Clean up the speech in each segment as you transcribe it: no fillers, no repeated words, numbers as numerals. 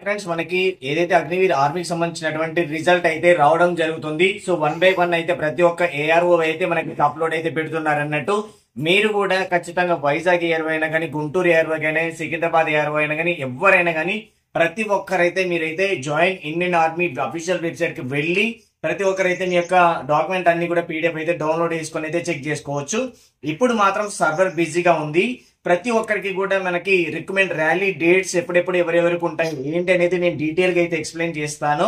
Friends మనకి ఏదైతే అగ్నివీర్ ఆర్మీకి సంబంధించినటువంటి రిజల్ట్ అయితే రావడం జరుగుతుంది. సో 1 by 1 అయితే ప్రతి ఒక్క ఏఆర్ఓ అయితే మనకి అప్లోడ్ అయితే పెడుతున్నారు అన్నట్టు. మీరు కూడా ఖచ్చితంగా వైజాగ్ ఏఆర్ఓ అయినా కానీ, గుంటూరు ఏఆర్ఓ అయినా, సికింద్రాబాద్ ఏఆర్ఓ అయినా కానీ, ఎవరైనా కానీ ప్రతి ఒక్కరైతే మీరైతే join Indian army official website కి వెళ్ళి ప్రతి ఒక్కరైతే మీ యొక్క డాక్యుమెంట్ అన్ని కూడా పీడిఎఫ్ అయితే డౌన్లోడ్ చేసుకొని అయితే చెక్ చేసుకోవచ్చు. ఇప్పుడు మాత్రం సర్వర్ బిజీగా ఉంది. ప్రతి ఒక్కరికి కూడా మనకి రికమెండ్ ర్యాలీ డేట్స్ ఎప్పుడెప్పుడు ఎవరెవరికి ఉంటాయి ఏంటి అనేది నేను డీటెయిల్ గా అయితే ఎక్స్ప్లెయిన్ చేస్తాను,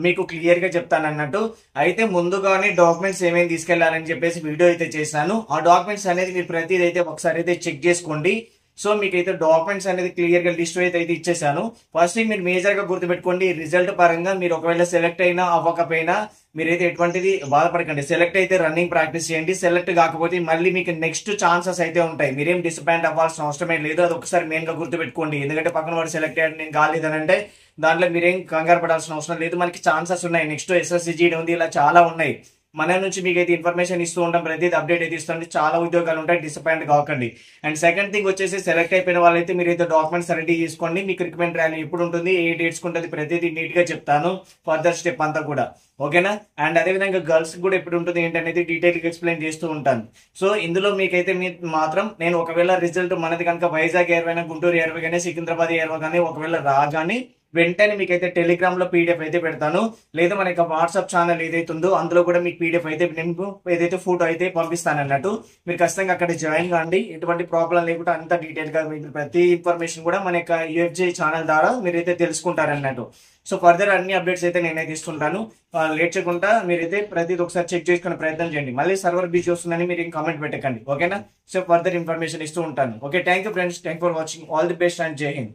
మీకు క్లియర్ గా చెప్తాను అన్నట్టు. అయితే ముందుగానే డాక్యుమెంట్స్ ఏమేమి తీసుకెళ్లాలని చెప్పేసి వీడియో అయితే చేశాను. ఆ డాక్యుమెంట్స్ అనేది మీరు ప్రతిదీ అయితే ఒకసారి అయితే చెక్ చేసుకోండి. సో మీకైతే డాక్యుమెంట్స్ అనేది క్లియర్ గా లిస్ట్ అయితే ఇచ్చేసాను. ఫస్ట్ మీరు మేజర్ గా గుర్తుపెట్టుకోండి, రిజల్ట్ పరంగా మీరు ఒకవేళ సెలెక్ట్ అయినా అవ్వకపోయినా మీరైతే ఎటువంటిది బాధపడకండి. సెలెక్ట్ అయితే రన్నింగ్ ప్రాక్టీస్ చేయండి. సెలెక్ట్ కాకపోతే మళ్ళీ మీకు నెక్స్ట్ ఛాన్సెస్ అయితే ఉంటాయి. మీరేం డిసప్పాయింట్ అవ్వాల్సిన అవసరమే లేదు. అది ఒకసారి మెయిన్ గా గుర్తుపెట్టుకోండి. ఎందుకంటే పక్కన వాడు సెలెక్ట్ అయ్యాడు నేను కాలేదని అంటే దాంట్లో మీరేం కంగారు పడాల్సిన అవసరం లేదు. మనకి ఛాన్సెస్ ఉన్నాయి. నెక్స్ట్ ఎస్ఎస్సిజి ఉంది, ఇలా చాలా ఉన్నాయి. మన నుంచి మీకు అయితే ఇన్ఫర్మేషన్ ఇస్తూ ఉంటాం, ప్రతిదీ అప్డేట్ అయితే ఇస్తుంది. చాలా ఉద్యోగాలు ఉంటాయి, డిసప్పాయింట్ కాకండి. అండ్ సెకండ్ థింగ్ వచ్చేసి సెలెక్ట్ అయిపోయిన వాళ్ళైతే మీరైతే డాక్యుమెంట్స్ రెడీ చేసుకోండి. మీకు రికమెండ్ ర్యాలీ ఎప్పుడు ఉంటుంది, ఏ డేట్స్ ఉంటుంది, ప్రతిదీ నీట్ గా చెప్తాను. ఫర్దర్ స్టెప్ అంతా కూడా ఓకేనా. అండ్ అదేవిధంగా గర్ల్స్ కూడా ఎప్పుడు ఉంటుంది ఏంటనేది డీటెయిల్ గా ఎక్స్ప్లెయిన్ చేస్తూ ఉంటాను. సో ఇందులో మీకైతే మాత్రం నేను ఒకవేళ రిజల్ట్ మనది కనుక వైజాగ్ ఎయిర్వైనా, గుంటూరు ఎయిర్వే కానీ, సికింద్రాబాద్ ఎయిర్వే కానీ ఒకవేళ రాగానే వెంటనే మీకైతే టెలిగ్రామ్ లో పీడిఎఫ్ అయితే పెడతాను. లేదా మన యొక్క వాట్సాప్ ఛానల్ ఏదైతే ఉందో అందులో కూడా మీకు పీడిఎఫ్ అయితే నేను ఏదైతే ఫోటో అయితే పంపిస్తాను అన్నట్టు. మీరు ఖచ్చితంగా అక్కడ జాయిన్ కాండి. ఎటువంటి ప్రాబ్లం లేకుండా అంత డీటెయిల్ గా మీకు ప్రతి ఇన్ఫర్మేషన్ కూడా మన యొక్క యూఎఫ్జే ఛానల్ ద్వారా మీరైతే తెలుసుకుంటారు అన్నట్టు. సో ఫర్దర్ అన్ని అప్డేట్స్ అయితే నేనైతే ఇస్తుంటాను. లేట్ చేయకుండా మీరైతే ప్రతిదీ ఒకసారి చెక్ చేసుకునే ప్రయత్నం చేయండి. మళ్ళీ సర్వర్ బిజీ వస్తుందని మీరు ఏం కామెంట్ పెట్టకండి, ఓకేనా. సో ఫర్దర్ ఇన్ఫర్మేషన్ ఇస్తూ ఉంటాను. Okay, thank you friends, thank for watching. All the best and జై హింద్.